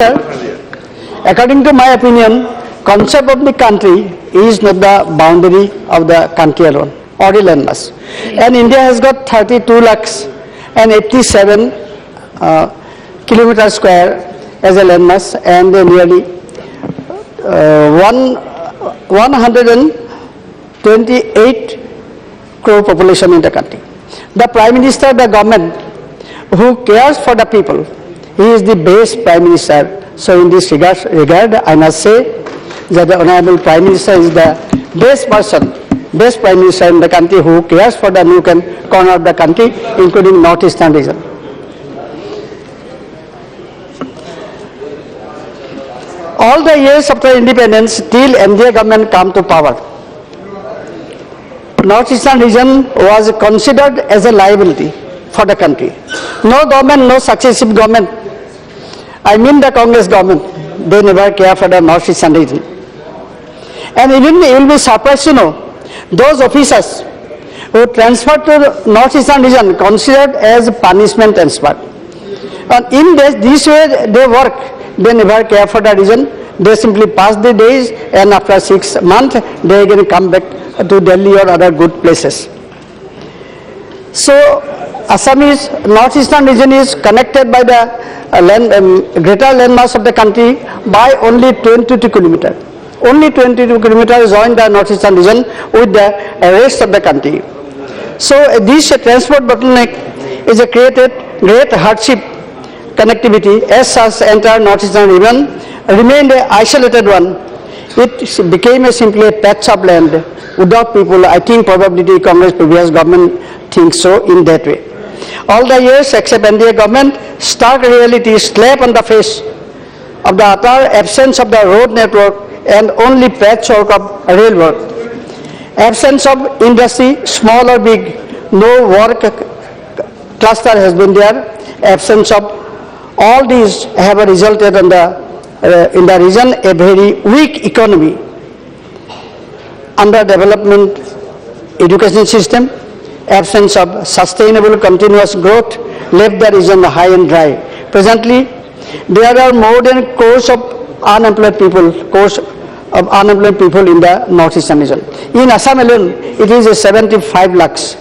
According to my opinion, concept of the country is not the boundary of the country alone or the landmass. And India has got 32 lakhs and 87 kilometers square as a landmass and nearly 128 crore population in the country. The Prime Minister, the government who cares for the people, he is the best Prime Minister. So in this regard, I must say that the Honorable Prime Minister is the best person, best Prime Minister in the country who cares for the nook and corner of the country, including northeastern region. All the years after independence, till NDA government come to power, northeastern region was considered as a liability for the country. No government, no successive government, I mean the Congress government, they never care for the northeastern region. And even you will be surprised to know, those officers who transferred to the northeastern region considered as punishment transfer. And in this way they work, they never care for the region, they simply pass the days and after 6 months they again come back to Delhi or other good places. So Assamese northeastern region is connected by the greater landmass of the country by only 22 kilometers. Only 22 kilometers join the northeastern region with the rest of the country. So this transport bottleneck is a created great hardship connectivity as such entire northeastern region remained an isolated one. It became simply a patch of land without people. I think probably the Congress previous government thinks so in that way. All the years except NDA government, stark reality slap on the face of the utter absence of the road network and only patchwork of rail work. Absence of industry, small or big, no work cluster has been there. Absence of all these have resulted in the region a very weak economy, underdevelopment education system, absence of sustainable continuous growth left the region high and dry. Presently, there are more than crores of unemployed people, in the northeastern region. In Assam alone, it is 75 lakhs.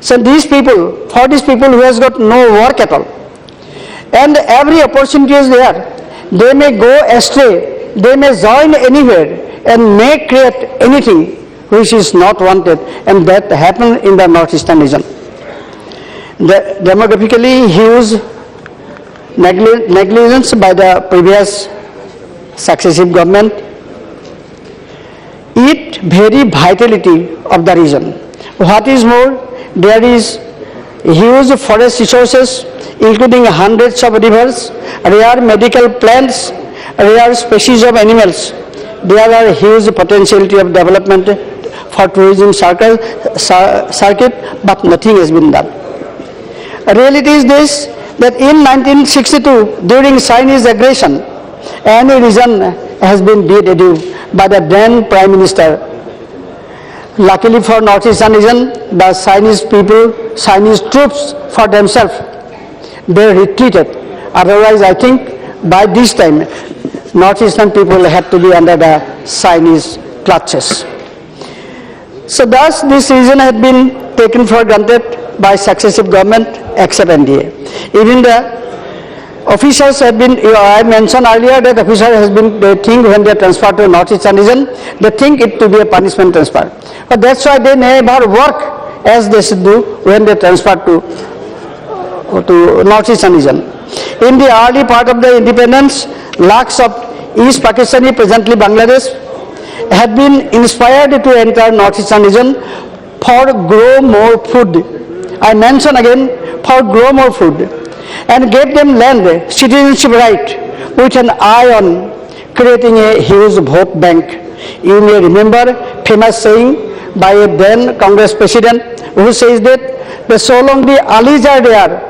So these people, for these people who has got no work at all, and every opportunity is there, they may go astray, they may join anywhere and may create anything which is not wanted, and that happened in the northeastern region. The demographically huge negligence by the previous successive government eat very vitality of the region. What is more, there is huge forest resources including hundreds of rivers, rare medical plants, rare species of animals. There are huge potentiality of development for tourism circuit, but nothing has been done. Reality is this, that in 1962, during Chinese aggression, any region has been dead by the then Prime Minister. Luckily for northeastern region, the Chinese people, Chinese troops for themselves, they retreated. Otherwise, I think by this time, northeastern people had to be under the Chinese clutches. So thus this region had been taken for granted by successive government except NDA. Even the officials have been, I mentioned earlier that officials has been, they think when they transfer to northeastern region, they think it to be a punishment transfer. But that's why they never work as they should do when they transfer to northeastern region. In the early part of the independence, lakhs of East Pakistani, presently Bangladesh, had been inspired to enter northeastern region for grow more food. I mention again, for grow more food, and gave them land, citizenship right, with an eye on creating a huge vote bank. You may remember famous saying by a then Congress president who says that so long the Alis are there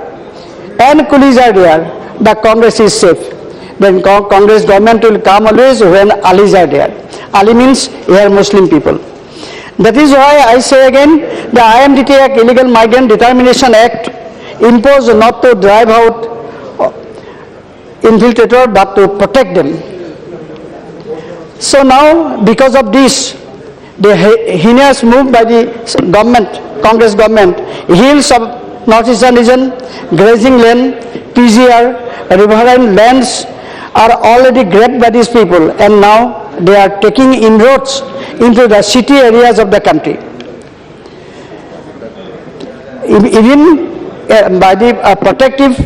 and Kulis are there, the Congress is safe. Then Congress government will come always when Alis are there. Ali means here Muslim people. That is why I say again, the IMDT Act, Illegal Migrant Determination Act, imposed not to drive out infiltrator, but to protect them. So now, because of this, the heinous move by the government, Congress government, hills of northeastern region, grazing land, PGR, riverine lands are already grabbed by these people, and now they are taking inroads into the city areas of the country. Even by the protective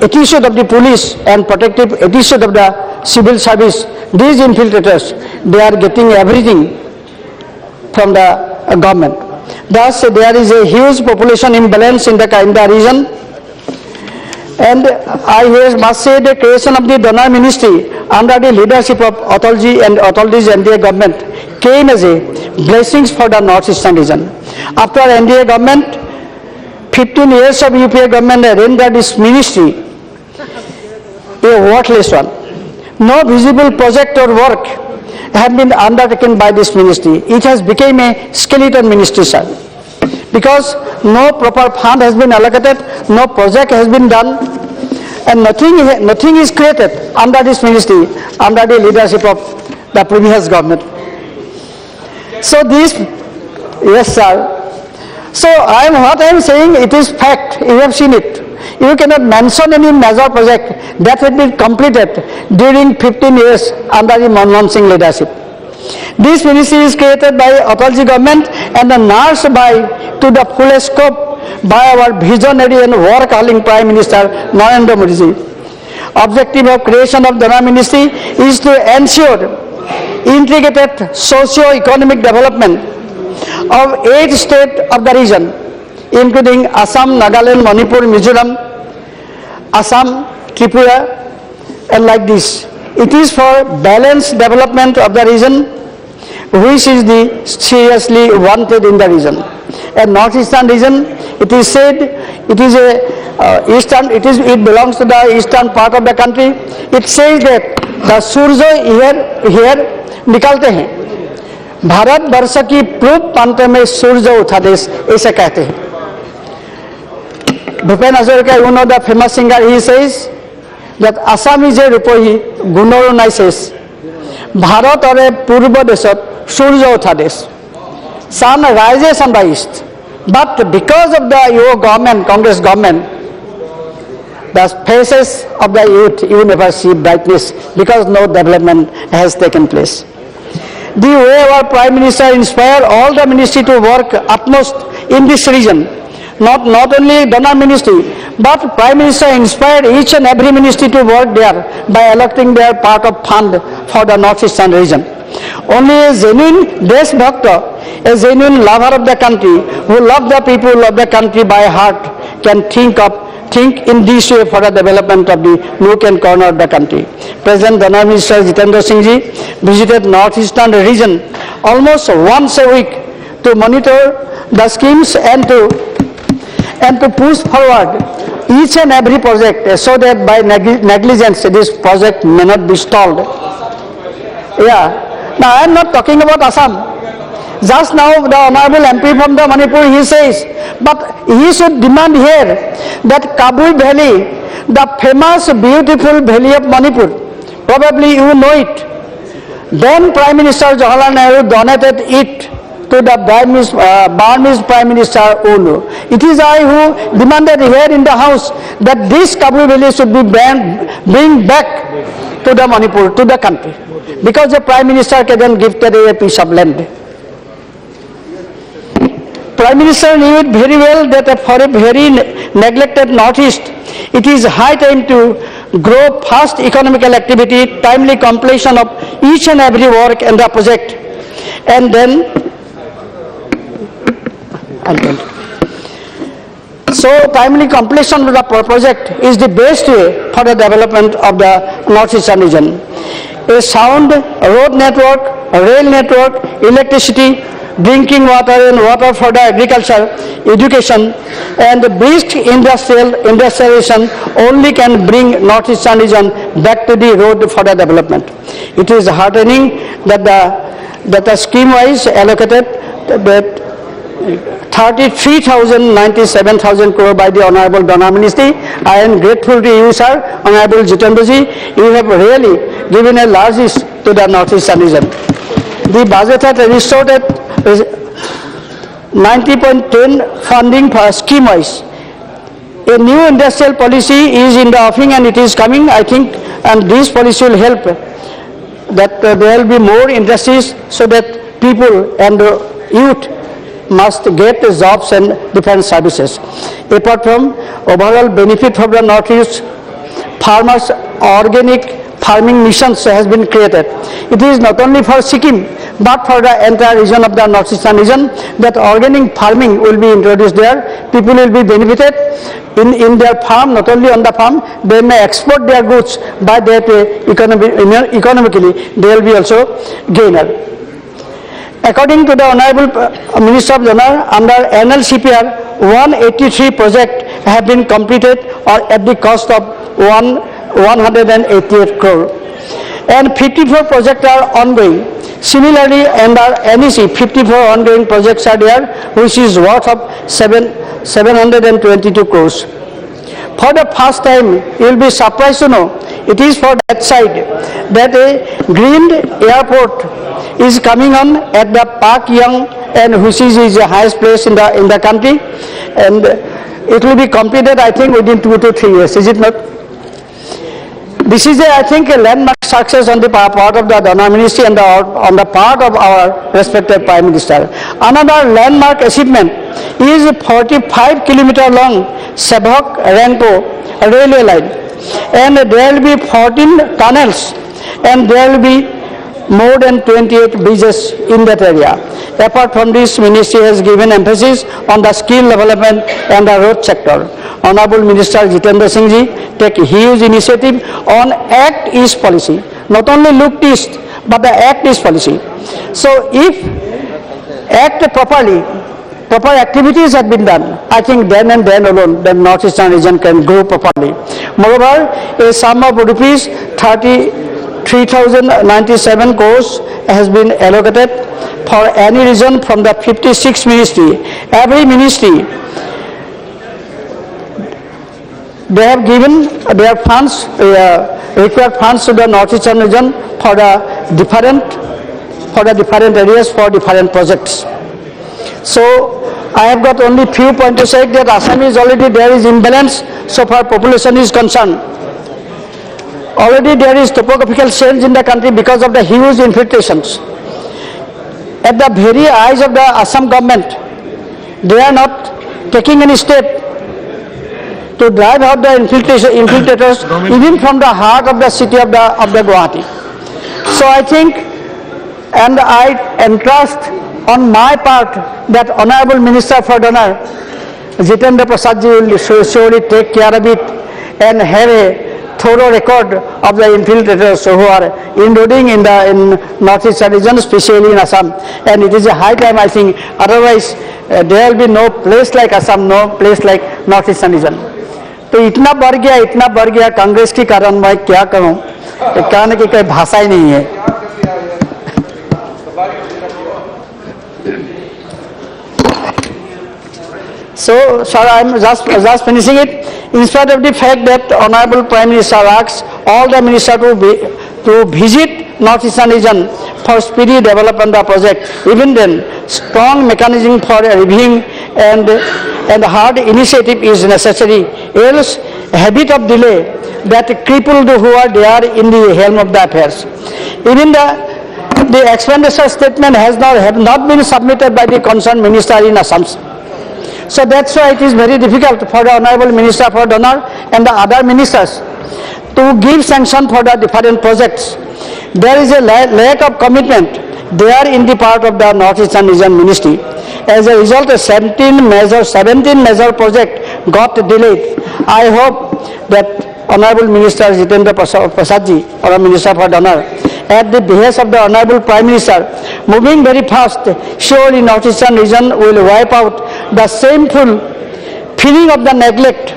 attitude of the police and protective attitude of the civil service, these infiltrators, they are getting everything from the government. Thus, there is a huge population imbalance in the region. And I must say the creation of the donor ministry under the leadership of Atalji and Atalji's NDA government came as a blessings for the northeastern region. After NDA government, 15 years of UPA government rendered this ministry a worthless one. No visible project or work have been undertaken by this ministry. It has become a skeleton ministry, sir. Because no proper fund has been allocated, no project has been done, and nothing is created under this ministry, under the leadership of the previous government. So this, yes sir. So what I am saying, it is fact, you have seen it. You cannot mention any major project that had been completed during 15 years under the Manmohan Singh leadership. This ministry is created by Atalji government and nursed to the fullest scope by our visionary and work-holic Prime Minister Narendra Modi ji. Objective of creation of donor ministry is to ensure integrated socio-economic development of 8 states of the region, including Assam, Nagaland, Manipur, Mizoram, Assam, Tripura, and like this. It is for balanced development of the region, which is the seriously wanted in the region. And northeastern region, it is said, it is it belongs to the eastern part of the country. It says that the Suraj here निकलते हैं, भारत वर्ष की पूर्व प्रांत में सूरज उठा देश, ऐसे कहते हैं. Bhupen Hazarika, you know the famous singer, he says that Assam is a Rupohi, Gunoru Nai says, Bharat or a Purba Desat, Surya Utha Desh. Sun rises on the east. But because of the your government, Congress government, the faces of the youth, you never see brightness because no development has taken place. The way our Prime Minister inspired all the ministry to work utmost in this region, not only donor ministry, but Prime Minister inspired each and every ministry to work there by allocating their part of fund for the northeastern region. Only a genuine Desh Bhakta, a genuine lover of the country, who loves the people of the country by heart, can think in this way for the development of the nook and corner of the country. President Donor Minister Jitendra Singh ji visited northeastern region almost once a week to monitor the schemes and to push forward each and every project so that by negligence this project may not be stalled. Yeah. Now I am not talking about Assam. Just now the Honorable MP from the Manipur, he says, but he should demand here that Kabul Valley, the famous beautiful valley of Manipur, probably you know it. Then Prime Minister Jawaharlal Nehru donated it to the Burmese Prime Minister UNO. It is I who demanded here in the house that this Kabul Valley should be bring back to the Manipur, to the country, because the Prime Minister can then give a piece of land. Prime Minister knew it very well that for a very neglected Northeast, it is high time to grow fast economical activity, timely completion of each and every work and the project, and then so timely completion of the project is the best way for the development of the northeastern region. A sound road network, rail network, electricity, drinking water and water for the agriculture, education, and brisk industrialization only can bring northeastern region back to the road for the development. It is heartening that the scheme-wise allocated that 33,097,000 crore by the Honorable Donor Ministry. I am grateful to you, sir, Honorable Jitendraji. You have really given a largesse to the Northeastern region. The budget had restored at 90.10 funding per scheme-wise. A new industrial policy is in the offing and it is coming, I think, and this policy will help that there will be more industries so that people and youth must get jobs and different services. Apart from overall benefit for the Northeast, farmers' organic farming missions has been created. It is not only for Sikkim, but for the entire region of the Northeastern region that organic farming will be introduced there. People will be benefited in their farm, not only on the farm, they may export their goods by that economically, they will be also gainer. According to the Honorable Minister of Donor, under NLCPR, 183 projects have been completed or at the cost of 188 crore. And 54 projects are ongoing. Similarly, under NEC, 54 ongoing projects are there, which is worth of 722 crores. For the first time, you will be surprised to know, it is for that side, that a green airport is coming on at the Park Young, and which is the highest place in the country, and it will be completed, I think, within 2 to 3 years, is it not? This is, I think, a landmark success on the part of the Donor Ministry and on the part of our respected Prime Minister. Another landmark achievement is a 45-kilometer long Sebhok-Rangpo railway line, and there will be 14 tunnels, and there will be more than 28 bridges in that area. Apart from this, Ministry has given emphasis on the skill development and the road sector. Honorable Minister Jitendra Singh Ji take a huge initiative on Act East policy. Not only look east, but the Act East policy. So if act properly, proper activities have been done, I think then and then alone the Northeastern region can grow properly. Moreover, a sum of rupees 33,097 crores has been allocated for any region from the 56 ministry. Every ministry, they have given their funds, required funds to the Northeastern region for the different areas for different projects. So I have got only few points to say that Assam is already there is imbalance so far population is concerned. Already there is topographical change in the country because of the huge infiltrations. At the very eyes of the Assam government, they are not taking any step to drive out the infiltrators even from the heart of the city of the Guwahati. So I think, and I entrust on my part that Honorable Minister for Donor, Jitendra Prasad Ji will surely take care of it and have a thorough record of the infiltrators who are intruding in Northeastern region, especially in Assam. And it is a high time, I think, otherwise there will be no place like Assam, no place like Northeastern region. तो इतना बढ़ गया कांग्रेस के कारण मैं क्या कहूँ, कहने की कोई भाषा ही नहीं है. So, sir, I am just finishing it. In spite of the fact that Honorable Prime Minister asks all the ministers to visit Northeastern region for speedy development of the project, even then, strong mechanism for reviewing and hard initiative is necessary. Else, habit of delay that crippled who are there in the helm of the affairs. Even the expenditure statement have not been submitted by the concerned minister in Assam. So that's why it is very difficult for the Honorable Minister for Donor and the other ministers to give sanction for the different projects. There is a lack of commitment there in the part of the Northeastern Region Ministry. As a result, 17 major projects got delayed. I hope that Honorable Minister Jitendra Prasad Ji, or Minister for Donor, at the behest of the Honorable Prime Minister, moving very fast, surely Northeastern region will wipe out the shameful feeling of the neglect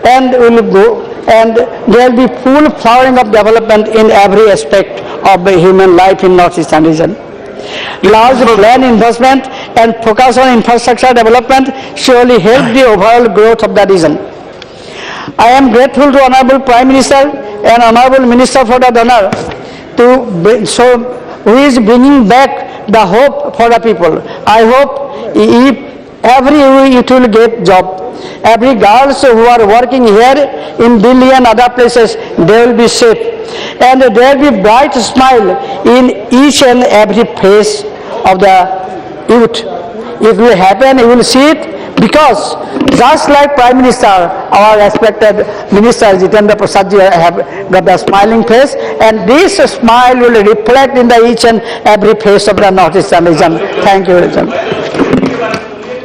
and will go, and there will be full flowering of development in every aspect of the human life in Northeastern region. Large planned investment and focus on infrastructure development surely help the overall growth of the region. I am grateful to Honorable Prime Minister and Honorable Minister for the donor who is bringing back the hope for the people. I hope if every youth will get job. Every girls who are working here in Delhi and other places, they will be safe. And there will be bright smile in each and every face of the youth. It will happen, you will see it, because just like Prime Minister, our respected Minister Jitendra Prasad ji have got the smiling face, and this smile will reflect in the each and every face of the North Eastern region. Thank you, region.